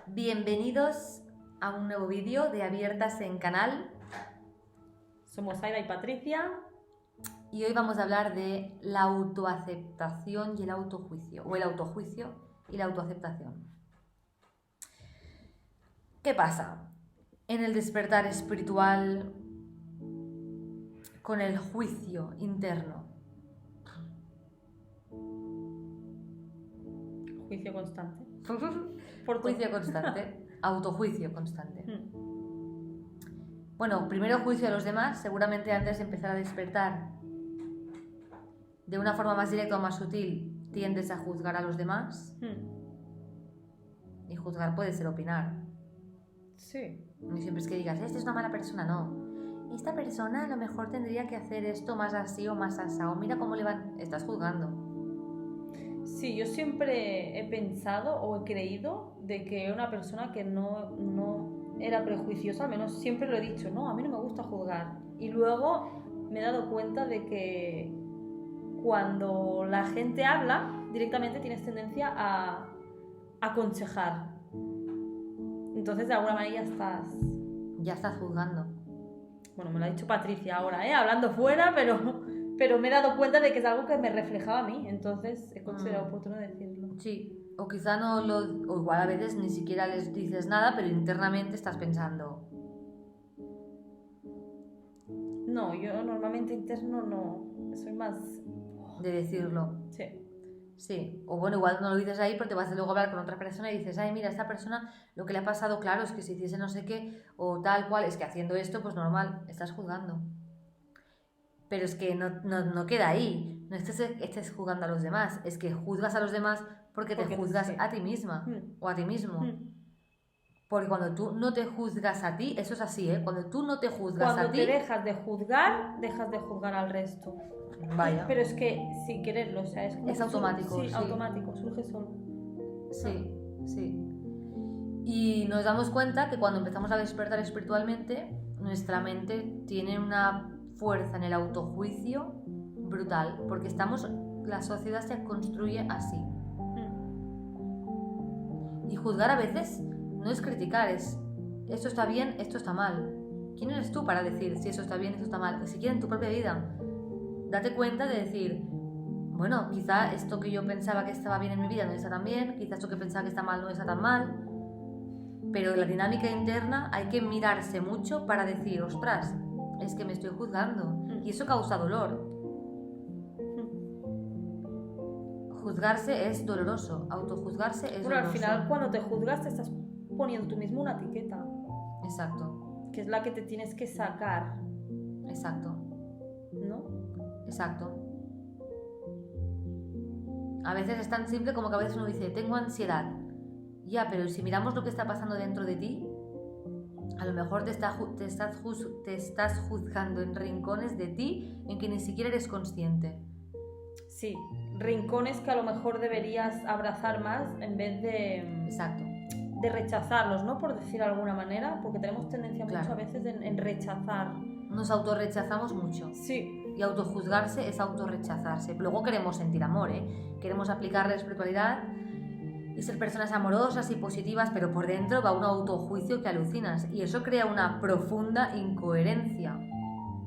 Bienvenidos a un nuevo vídeo de Abiertas en Canal. Somos Aida y Patricia. Y hoy vamos a hablar de la autoaceptación y el autojuicio, o el autojuicio y la autoaceptación. ¿Qué pasa en el despertar espiritual con el juicio interno? Juicio constante. Juicio constante, autojuicio constante. Mm. Bueno, primero juicio a los demás, seguramente antes de empezar a despertar de una forma más directa o más sutil, tiendes a juzgar a los demás. Y juzgar puede ser opinar. Sí. No siempre es que digas, esta es una mala persona, no. Esta persona a lo mejor tendría que hacer esto más así o más asá, o mira cómo le van. Estás juzgando. Sí, yo siempre he pensado o he creído de que era una persona que no era prejuiciosa, al menos siempre lo he dicho, no, a mí no me gusta juzgar. Y luego me he dado cuenta de que cuando la gente habla, directamente tienes tendencia a aconsejar. Entonces, de alguna manera Ya estás juzgando. Bueno, me lo ha dicho Patricia ahora, hablando fuera, pero me he dado cuenta de que es algo que me reflejaba a mí, entonces he considerado oportuno decirlo. Sí, o quizá no lo... O igual a veces ni siquiera les dices nada, pero internamente estás pensando... No, yo normalmente interno no, soy más... De decirlo. Sí. Sí, o bueno, igual no lo dices ahí, pero te vas a luego hablar con otra persona y dices, ay, mira, esta persona lo que le ha pasado, claro, es que si hiciese no sé qué, o tal cual, es que haciendo esto, pues normal, estás juzgando. Pero es que no queda ahí, no estés juzgando a los demás, es que juzgas a los demás porque te juzgas sí. a ti misma o a ti mismo. Porque cuando tú no te juzgas a ti, eso es así, ¿eh? Cuando tú no te juzgas a ti... Cuando te dejas de juzgar al resto. Vaya. Pero es que sin quererlo, o sea, es como... Es automático, sí, automático, surge solo. Sí, sí. Y nos damos cuenta que cuando empezamos a despertar espiritualmente, nuestra mente tiene una fuerza en el autojuicio brutal, porque la sociedad se construye así. Y juzgar a veces no es criticar, es esto está bien, esto está mal. ¿Quién eres tú para decir si eso está bien, esto está mal? Ni siquiera en tu propia vida. Date cuenta de decir, bueno, quizá esto que yo pensaba que estaba bien en mi vida no está tan bien, quizá esto que pensaba que está mal no está tan mal, pero la dinámica interna hay que mirarse mucho para decir, ostras, es que me estoy juzgando y eso causa dolor. Juzgarse es doloroso, autojuzgarse es doloroso. Bueno, al final cuando te juzgas te estás poniendo tú mismo una etiqueta. Exacto. Que es la que te tienes que sacar. Exacto. ¿No? Exacto. A veces es tan simple como que a veces uno dice, tengo ansiedad. Ya, pero si miramos lo que está pasando dentro de ti, a lo mejor te estás juzgando en rincones de ti en que ni siquiera eres consciente. Sí, rincones que a lo mejor deberías abrazar más en vez de... Exacto. De rechazarlos, ¿no? Por decir de alguna manera, porque tenemos tendencia muchas veces en rechazar. Nos autorrechazamos mucho. Sí. Y autojuzgarse es autorrechazarse. Luego queremos sentir amor, ¿eh? Queremos aplicar la espiritualidad y ser personas amorosas y positivas, pero por dentro va un autojuicio que alucinas. Y eso crea una profunda incoherencia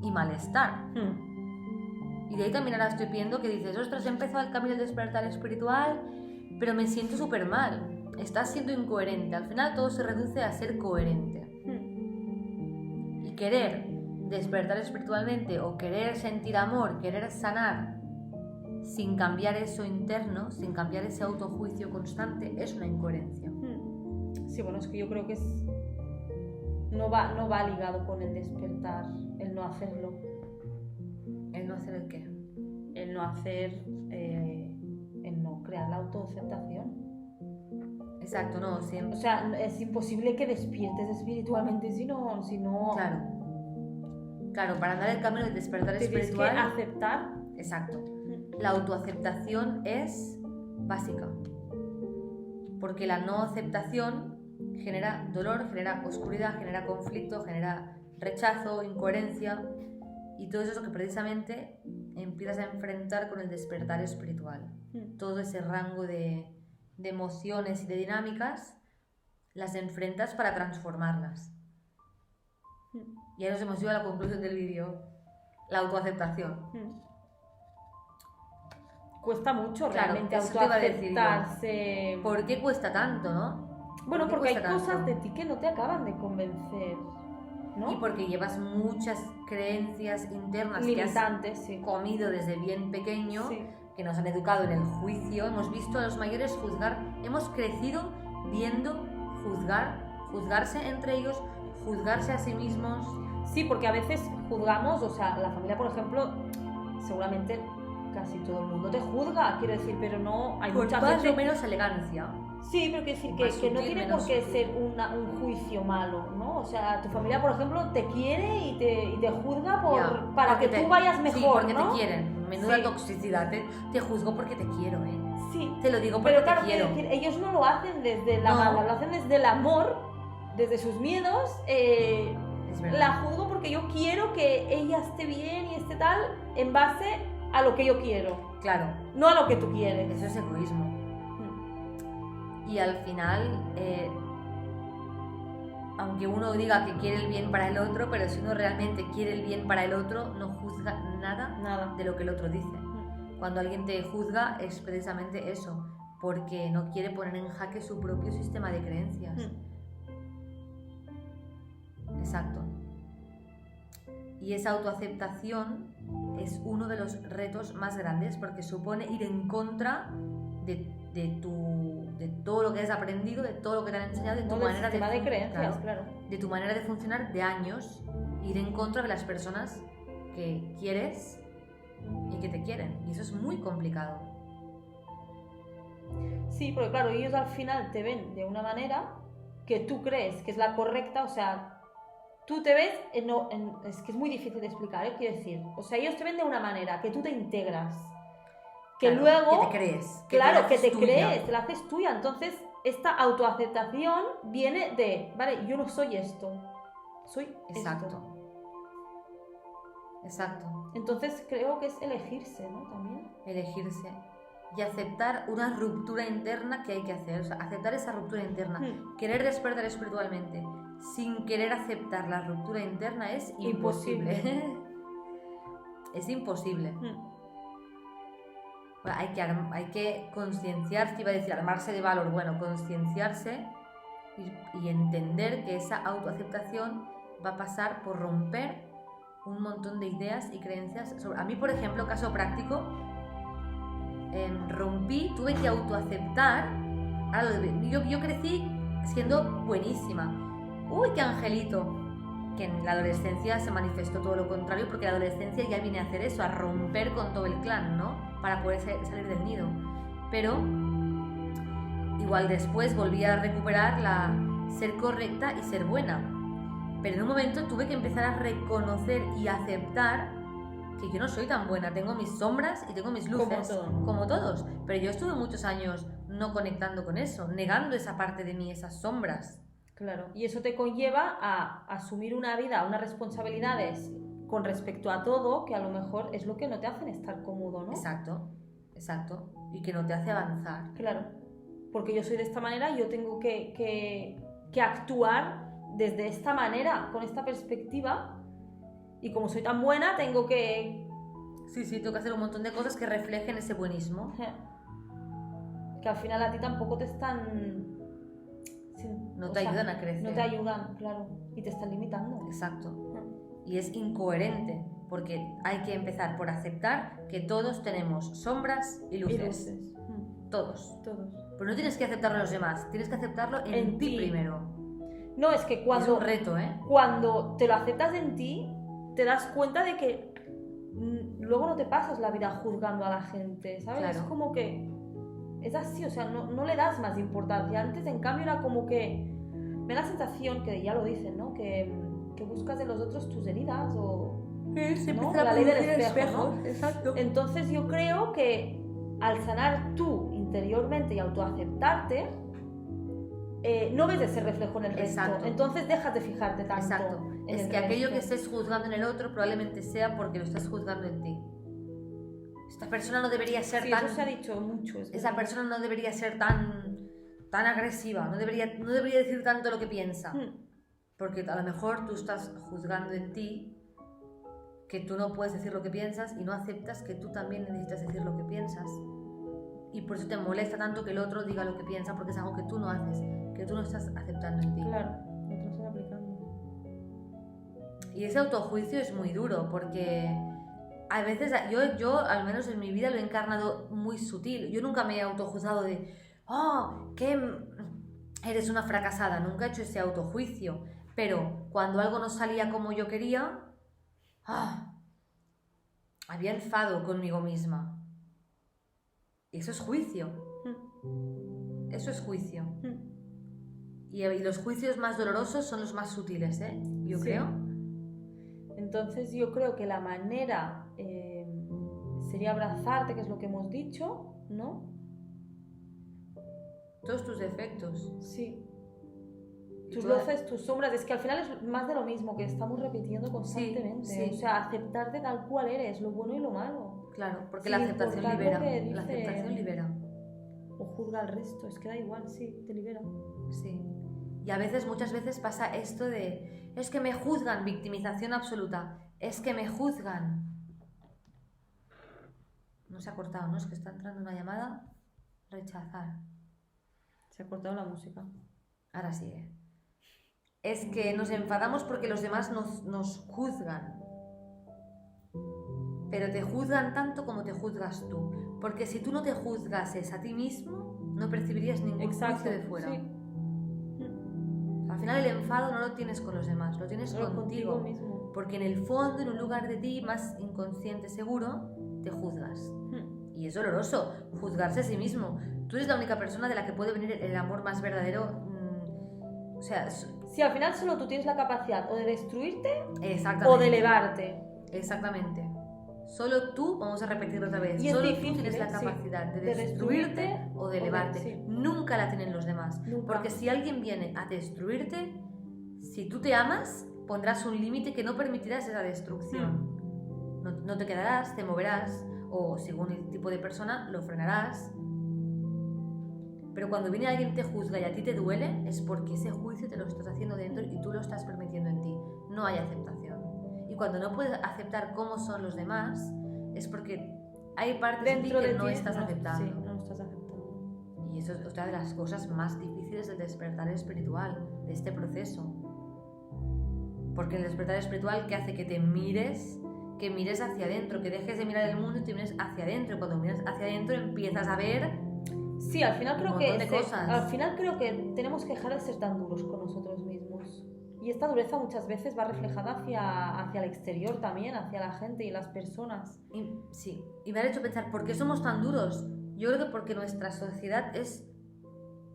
y malestar. Y de ahí también ahora estoy viendo que dices, ostras, he empezado el camino del despertar espiritual, pero me siento súper mal. Estás siendo incoherente. Al final todo se reduce a ser coherente. Y querer despertar espiritualmente o querer sentir amor, querer sanar sin cambiar eso interno, sin cambiar ese autojuicio constante, es una incoherencia. Sí, bueno, es que yo creo que no va ligado con el despertar, el no hacerlo. ¿El no hacer el qué? El no hacer, el no crear la autoaceptación. Exacto, no, siempre. O sea, es imposible que despiertes espiritualmente si no... Claro, para andar el camino del despertar espiritual... Tienes que aceptar. Exacto. La autoaceptación es básica. Porque la no aceptación genera dolor, genera oscuridad, genera conflicto, genera rechazo, incoherencia, y todo eso es lo que precisamente empiezas a enfrentar con el despertar espiritual. Todo ese rango de de emociones y de dinámicas, las enfrentas para transformarlas. Y ahora nos hemos ido a la conclusión del vídeo, la autoaceptación. Cuesta mucho Claro, realmente eso te iba a decir yo. autoaceptarse. ¿Por qué cuesta tanto, no? Bueno, ¿Por qué porque hay cuesta cosas tanto? de ti que no te acaban de convencer, ¿no? Y porque llevas muchas creencias internas Limitantes, que sí. has comido desde bien pequeño, Sí. que nos han educado en el juicio, hemos visto a los mayores juzgar, hemos crecido viendo juzgarse entre ellos, juzgarse a sí mismos. Sí, porque a veces juzgamos, o sea, la familia, por ejemplo, seguramente casi todo el mundo te juzga, quiero decir, pero no hay Con mucha más gente. o menos elegancia. Sí, pero quiero decir Más que no sutil, tiene menos por qué sutil. ser un juicio malo, ¿no? O sea, tu familia, por ejemplo, te quiere y te juzga Ya, para que porque tú vayas Sí, mejor, porque ¿no? te quieren. Menuda Sí. toxicidad. Te juzgo porque te quiero, ¿eh? Sí, Te lo digo porque pero claro, te quiero. quiero decir, ellos no lo hacen desde la No. maldad, lo hacen desde el amor, desde sus miedos. Es verdad. La juzgo porque yo quiero que ella esté bien y esté tal en base a lo que yo quiero, Claro, no a lo que tú quieres. eso es egoísmo. Y al final, aunque uno diga que quiere el bien para el otro, pero si uno realmente quiere el bien para el otro, no juzga nada Nada. de lo que el otro dice. Cuando alguien te juzga es precisamente eso, porque no quiere poner en jaque su propio sistema de creencias. Exacto. Y esa autoaceptación es uno de los retos más grandes porque supone ir en contra de todo lo que has aprendido, de todo lo que te han enseñado, de tu No, del manera sistema de creencias, claro, claro. de tu manera de funcionar de años, ir en contra de las personas que quieres y que te quieren. Y eso es muy complicado. Sí, porque claro, ellos al final te ven de una manera que tú crees que es la correcta, o sea, tú te ves, es que es muy difícil de explicar, quiero decir, o sea, ellos te ven de una manera que tú te integras, que Claro, luego, que te crees, claro, que haces te tuya. crees, te la haces tuya, entonces esta autoaceptación viene de, vale, yo no soy esto, soy Exacto. esto. Exacto. Entonces creo que es elegirse, ¿no? También. Elegirse y aceptar una ruptura interna que hay que hacer, o sea, aceptar esa ruptura interna, querer despertar espiritualmente sin querer aceptar la ruptura interna es imposible. Es imposible. Bueno, hay que concienciarse, iba a decir armarse de valor, bueno, concienciarse y entender que esa autoaceptación va a pasar por romper un montón de ideas y creencias. A mí, por ejemplo, caso práctico, tuve que autoaceptar. Yo crecí siendo buenísima. ¡Uy, qué angelito! Que en la adolescencia se manifestó todo lo contrario, porque la adolescencia ya viene a hacer eso, a romper con todo el clan, ¿no? Para poder salir del nido. Pero igual después volví a recuperar ser correcta y ser buena. Pero en un momento tuve que empezar a reconocer y aceptar que yo no soy tan buena, tengo mis sombras y tengo mis luces, como todos. Pero yo estuve muchos años no conectando con eso, negando esa parte de mí, esas sombras. Claro, y eso te conlleva a asumir una vida, unas responsabilidades con respecto a todo, que a lo mejor es lo que no te hacen estar cómodo, ¿no? Exacto, exacto, y que no te hace avanzar. Claro, porque yo soy de esta manera y yo tengo que actuar desde esta manera, con esta perspectiva, y como soy tan buena, tengo que... Sí, tengo que hacer un montón de cosas que reflejen ese buenismo. Que al final a ti tampoco te están... No te ayudan a crecer. No te ayudan, claro, y te están limitando. Exacto. Y es incoherente, porque hay que empezar por aceptar que todos tenemos sombras y luces. Todos. Pero no tienes que aceptarlo en los demás, tienes que aceptarlo en ti primero. No, es que cuando... Es un reto, ¿eh? Cuando te lo aceptas en ti, te das cuenta de que luego no te pasas la vida juzgando a la gente, ¿sabes? Claro. Es como que... Es así, o sea, no le das más importancia. Antes, en cambio, era como que... Me da la sensación, que ya lo dicen, ¿no? Que buscas de los otros tus heridas o... ¿no? La ley del espejo, ¿no? Exacto. Entonces yo creo que al sanar tú interiormente y autoaceptarte, no ves ese reflejo en el resto. Exacto. Entonces dejas de fijarte tanto. Exacto. En Es el que aquello resto. que estés juzgando en el otro probablemente sea porque lo estás juzgando en ti. esta persona no debería ser Sí, tan... eso se ha dicho mucho. Esa persona no debería ser tan agresiva, no debería decir tanto lo que piensa. Porque a lo mejor tú estás juzgando en ti que tú no puedes decir lo que piensas y no aceptas que tú también necesitas decir lo que piensas. Y por eso te molesta tanto que el otro diga lo que piensa, porque es algo que tú no haces, que tú no estás aceptando en ti. Claro, no te lo estás aplicando. Y ese autojuicio es muy duro, porque a veces yo al menos en mi vida lo he encarnado muy sutil. Yo nunca me he autojuzgado de, oh, que eres una fracasada. Nunca he hecho ese autojuicio. Pero cuando algo no salía como yo quería, había enfado conmigo misma. Y eso es juicio. Eso es juicio. Y los juicios más dolorosos son los más sutiles, yo creo. Entonces yo creo que la manera sería abrazarte, que es lo que hemos dicho, ¿no? Todos tus defectos. Sí. Tus luces, tus sombras, es que al final es más de lo mismo que estamos repitiendo constantemente. Sí. O sea, aceptarte tal cual eres, lo bueno y lo malo. Claro, porque Sin la aceptación importar libera. lo que dice- La aceptación libera. O juzga al resto, es que da igual, sí, te libera. Sí. Y a veces, muchas veces pasa esto de, es que me juzgan, victimización absoluta, es que me juzgan. No se ha cortado, ¿no? Es que está entrando una llamada. Rechazar. Se ha cortado la música. Ahora sigue. Es que nos enfadamos porque los demás nos juzgan. Pero te juzgan tanto como te juzgas tú. Porque si tú no te juzgases a ti mismo, no percibirías ningún juicio de fuera. Sí. Al final el enfado no lo tienes con los demás, lo tienes Solo contigo. mismo. Porque en el fondo, en un lugar de ti más inconsciente seguro, te juzgas. Y es doloroso juzgarse a sí mismo. Tú eres la única persona de la que puede venir el amor más verdadero. O sea, Sí, al final solo tú tienes la capacidad o de destruirte exactamente. o de elevarte. Exactamente. Solo tú, vamos a repetirlo otra vez, Y es solo difícil, tú tienes la sí. capacidad de De destruirte destruirte o de o de- elevarte. sí. Nunca la tienen los demás. Nunca. Porque si alguien viene a destruirte, si tú te amas, pondrás un límite que no permitirás esa destrucción. No te quedarás, te moverás, o según el tipo de persona, lo frenarás. Pero cuando viene alguien y te juzga y a ti te duele, es porque ese juicio te lo estás haciendo dentro y tú lo estás permitiendo en ti. No hay aceptación. Y cuando no puedes aceptar cómo son los demás, es porque hay partes Dentro de ti de que no ti estás aceptando. Sí, no lo estás aceptando. Y eso es otra de las cosas más difíciles del despertar espiritual, de este proceso. Porque el despertar espiritual que hace que te mires, que mires hacia adentro, que dejes de mirar el mundo y te mires hacia adentro. Y cuando miras hacia adentro empiezas a ver... Sí, al final creo montón de cosas. al final creo que tenemos que dejar de ser tan duros con nosotros mismos. Y esta dureza muchas veces va reflejada hacia el exterior también, hacia la gente y las personas. Sí, y me ha hecho pensar, ¿por qué somos tan duros? Yo creo que porque nuestra sociedad es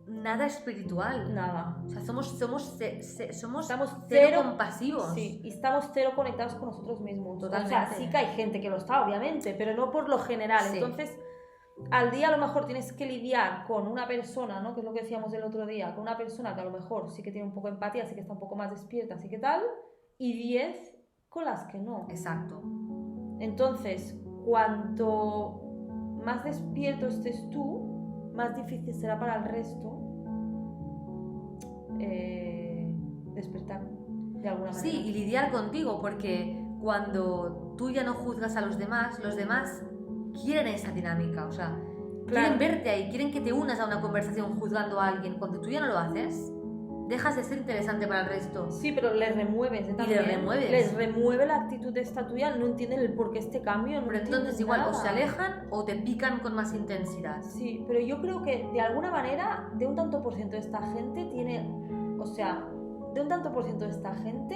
nada espiritual. Nada. O sea, somos Estamos cero compasivos. Sí, y estamos cero conectados con nosotros mismos. Totalmente. O sea, sí que hay gente que lo está, obviamente, pero no por lo general. Sí. Entonces, al día a lo mejor tienes que lidiar con una persona, ¿no? Que es lo que decíamos el otro día, con una persona que a lo mejor sí que tiene un poco de empatía, sí que está un poco más despierta, sí que tal, y 10 con las que no. Exacto. Entonces, cuanto más despierto estés tú, más difícil será para el resto despertar de alguna manera. Sí, y lidiar contigo, porque cuando tú ya no juzgas a los demás quieren esa dinámica, o sea, Claro. quieren verte ahí, quieren que te unas a una conversación juzgando a alguien. Cuando tú ya no lo haces, dejas de ser interesante para el resto. Sí, pero les remueves también. les remueves. Les remueve la actitud esta tuya, no entienden el por qué este cambio. No Pero entonces entienden igual o nada. se alejan o te pican con más intensidad. Sí, pero yo creo que de alguna manera, de un tanto por ciento de esta gente tiene, o sea, de un tanto por ciento de esta gente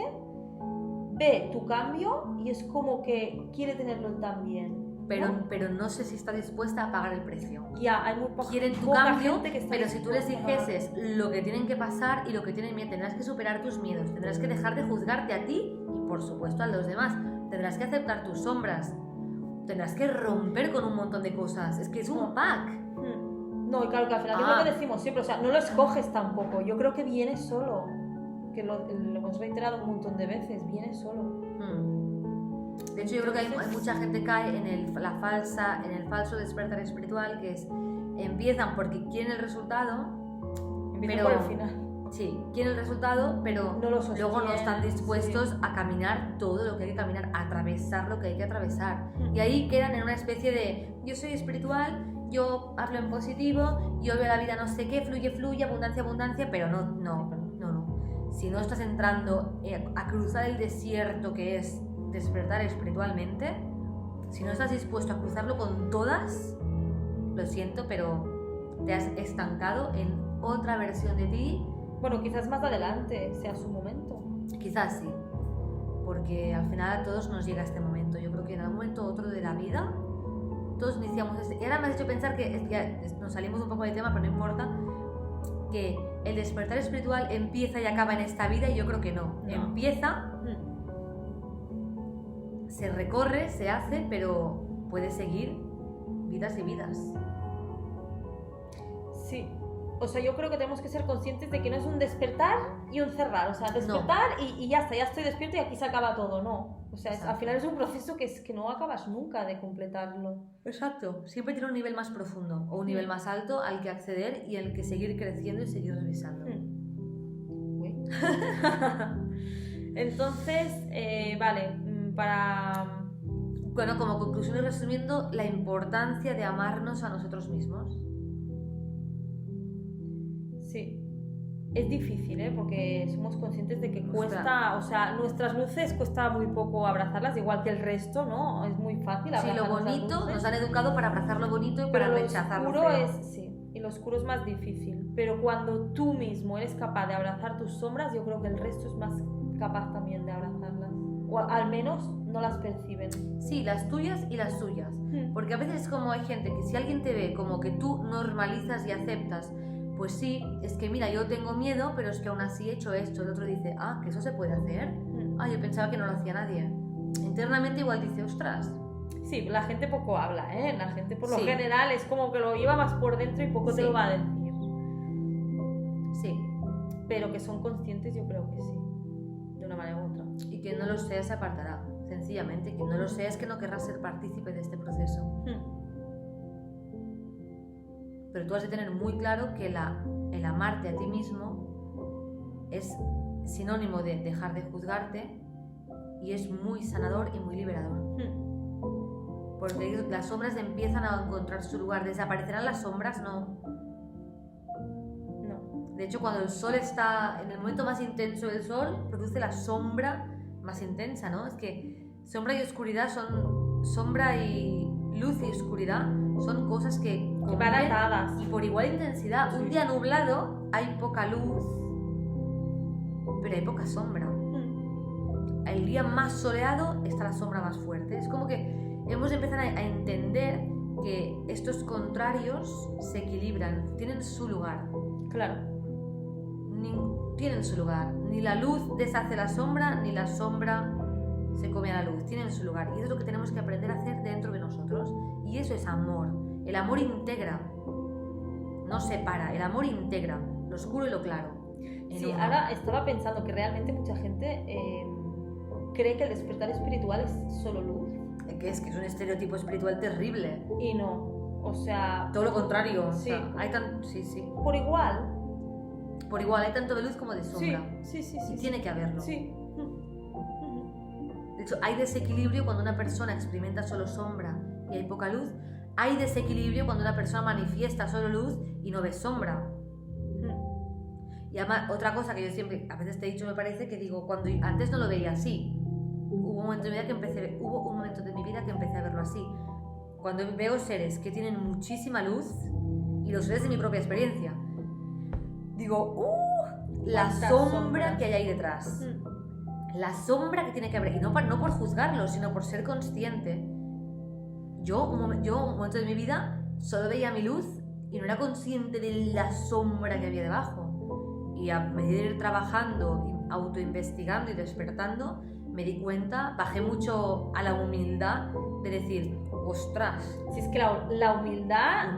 ve tu cambio y es como que quiere tenerlo también. Pero no sé si está dispuesta a pagar el precio. Ya, hay muy Quieren tu poca cambio, gente que está pero si tú les dispuesta a pagar. dijeses lo que tienen que pasar y lo que tienen miedo, tendrás que superar tus miedos, tendrás que dejar de juzgarte a ti y por supuesto a los demás, tendrás que aceptar tus sombras, tendrás que romper con un montón de cosas, es que es un pack. No, y claro que al final es lo que decimos siempre, o sea, no lo escoges tampoco, yo creo que viene solo, que lo hemos reiterado un montón de veces, viene solo. De hecho, yo creo que hay mucha gente que cae en el falso despertar espiritual, que es, empiezan porque quieren el resultado, Empieza por el final. Sí, quieren el resultado, pero No lo sostienen, luego no están dispuestos a caminar todo lo que hay que caminar, a atravesar lo que hay que atravesar. Y ahí quedan en una especie de, yo soy espiritual, yo hablo en positivo, yo veo la vida no sé qué, fluye, abundancia, pero no. Si no estás entrando a cruzar el desierto que es despertar espiritualmente, si no estás dispuesto a cruzarlo con todas, lo siento, pero te has estancado en otra versión de ti. Bueno, quizás más adelante sea su momento. Quizás sí, porque al final a todos nos llega este momento. Yo creo que en algún momento u otro de la vida todos iniciamos y ahora me has hecho pensar que ya nos salimos un poco del tema, pero no importa, que el despertar espiritual empieza y acaba en esta vida, y yo creo que no. Empieza, se recorre, se hace, pero puede seguir vidas y vidas. Sí. O sea, yo creo que tenemos que ser conscientes de que no es un despertar y un cerrar. O sea, despertar y ya está, ya estoy despierto y aquí se acaba todo. No. O sea, al final es un proceso que no acabas nunca de completarlo. Exacto. Siempre tiene un nivel más profundo o un nivel más alto al que acceder y al que seguir creciendo y seguir revisando. Entonces, vale, para... Bueno, como conclusión y resumiendo, la importancia de amarnos a nosotros mismos. Sí. Es difícil, porque somos conscientes de que cuesta, o sea, nuestras luces cuesta muy poco abrazarlas, igual que el resto, ¿no? Es muy fácil abrazar. Sí, lo bonito, nos han educado para abrazar lo bonito y para rechazar lo feo. Y lo oscuro es más difícil. Pero cuando tú mismo eres capaz de abrazar tus sombras, yo creo que el resto es más capaz también de abrazarlas. O al menos no las perciben. Sí, las tuyas y las suyas. Porque a veces es como hay gente que si alguien te ve como que tú normalizas y aceptas, pues sí, es que mira, yo tengo miedo, pero es que aún así he hecho esto. El otro dice, que eso se puede hacer. Yo pensaba que no lo hacía nadie. Internamente igual dice, ostras. Sí, la gente poco habla, La gente por lo general es como que lo lleva más por dentro y poco te lo va a decir. Sí. Pero que son conscientes, yo creo que sí. De una manera u otra. Y quien no lo sea se apartará. Sencillamente, quien no lo sea es que no querrá ser partícipe de este proceso. Pero tú has de tener muy claro que el amarte a ti mismo es sinónimo de dejar de juzgarte y es muy sanador y muy liberador. Porque las sombras empiezan a encontrar su lugar. ¿Desaparecerán las sombras? No. De hecho, cuando el sol está en el momento más intenso del sol, produce la sombra más intensa, ¿no? Es que sombra y oscuridad son... Sombra y luz y oscuridad son cosas que van atadas y por igual intensidad. Sí. Un día nublado hay poca luz, pero hay poca sombra. El día más soleado está la sombra más fuerte. Es como que hemos empezado a entender que estos contrarios se equilibran, tienen su lugar. Claro. Tienen su lugar. Ni la luz deshace la sombra, ni la sombra se come a la luz. Tienen su lugar. Y eso es lo que tenemos que aprender a hacer dentro de nosotros. Y eso es amor. El amor integra, no separa. El amor integra lo oscuro y lo claro. Sí, ahora estaba pensando que realmente mucha gente cree que el despertar espiritual es solo luz. Que es un estereotipo espiritual terrible. Y no. O sea... Todo lo contrario. Sí. O sea, hay sí. Por igual, hay tanto de luz como de sombra. Sí. Y tiene que haberlo. Sí. De hecho, hay desequilibrio cuando una persona experimenta solo sombra y hay poca luz. Hay desequilibrio cuando una persona manifiesta solo luz y no ve sombra. Y además, otra cosa que yo siempre, a veces te he dicho, me parece, que digo, cuando antes no lo veía así. Hubo un momento de mi vida que empecé a verlo así. Cuando veo seres que tienen muchísima luz, y los seres de mi propia experiencia, digo, la sombra que hay ahí detrás. La sombra que tiene que haber, y no por juzgarlo, sino por ser consciente. Yo un momento de mi vida solo veía mi luz y no era consciente de la sombra que había debajo. Y a medida de ir trabajando, autoinvestigando y despertando, me di cuenta, bajé mucho a la humildad de decir, ostras. Si es que la humildad,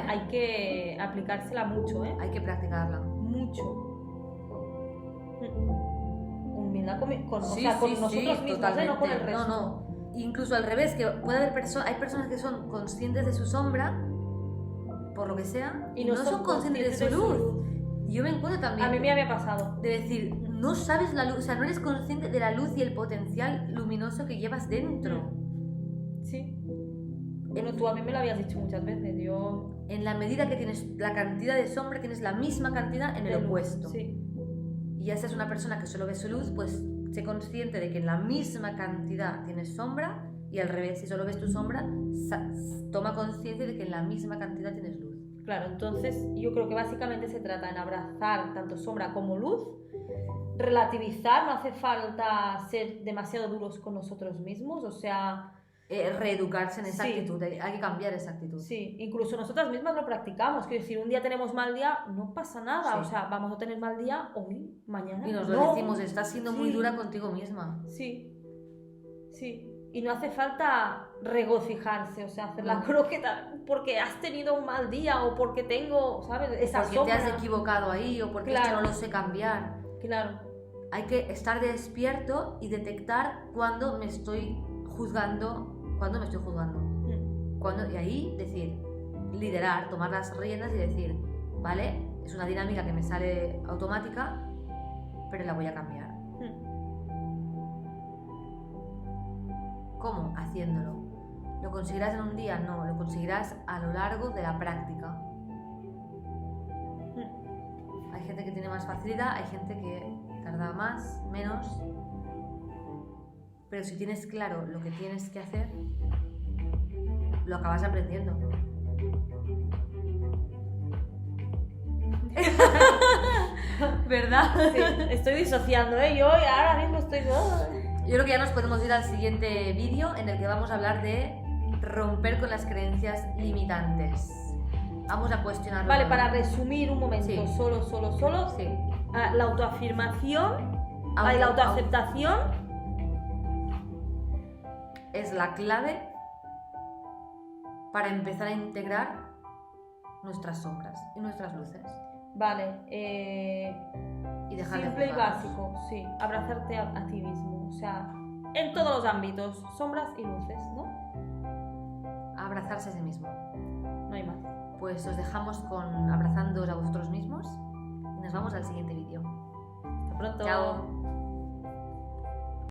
hay que aplicársela mucho, Hay que practicarla. Mucho. Humildad con nosotros mismos, totalmente. no con el resto. No. incluso al revés, que puede haber hay personas que son conscientes de su sombra, por lo que sea, y no son conscientes de su luz. Yo me encuentro también. A mí me había pasado. De decir, no sabes la luz, o sea, no eres consciente de la luz y el potencial luminoso que llevas dentro. Sí. Bueno, tú a mí me lo habías dicho muchas veces. Yo. En la medida que tienes la cantidad de sombra, tienes la misma cantidad en el opuesto. Sí. Y ya seas una persona que solo ve su luz, pues sé consciente de que en la misma cantidad tienes sombra, y al revés, si solo ves tu sombra, toma conciencia de que en la misma cantidad tienes luz. Claro, entonces yo creo que básicamente se trata en abrazar tanto sombra como luz, relativizar, no hace falta ser demasiado duros con nosotros mismos, o sea... reeducarse en esa actitud, hay que cambiar esa actitud. Sí, incluso nosotras mismas lo practicamos, quiero decir, un día tenemos mal día, no pasa nada, Sí. O sea, vamos a tener mal día hoy, mañana. Y nos lo decimos, estás siendo muy dura contigo misma. Sí, sí. Y no hace falta regocijarse, o sea, hacer la croqueta porque has tenido un mal día o porque tengo, ¿sabes? Esa porque sombra. te has equivocado ahí o porque es que no lo sé cambiar. Claro. Hay que estar despierto y detectar cuando me estoy juzgando. Y ahí decir, liderar, tomar las riendas y decir, vale, es una dinámica que me sale automática, pero la voy a cambiar. ¿Cómo? Haciéndolo. ¿Lo conseguirás en un día? No, lo conseguirás a lo largo de la práctica. Hay gente que tiene más facilidad, hay gente que tarda más, menos. Pero si tienes claro lo que tienes que hacer, lo acabas aprendiendo. ¿Verdad? Sí, estoy disociando, Yo ahora mismo estoy... Yo creo que ya nos podemos ir al siguiente vídeo en el que vamos a hablar de romper con las creencias limitantes. Vamos a cuestionarlo. Vale, para resumir un momento, sí. solo. Sí. La autoafirmación, la autoaceptación es la clave para empezar a integrar nuestras sombras y nuestras luces. Vale, y dejar de simple y juzgarnos. básico, sí, abrazarte a ti mismo, o sea, en todos los ámbitos, sombras y luces, ¿no? Abrazarse a sí mismo. No hay más. Pues os dejamos con abrazándoos a vosotros mismos y nos vamos al siguiente vídeo. Hasta pronto. Chao.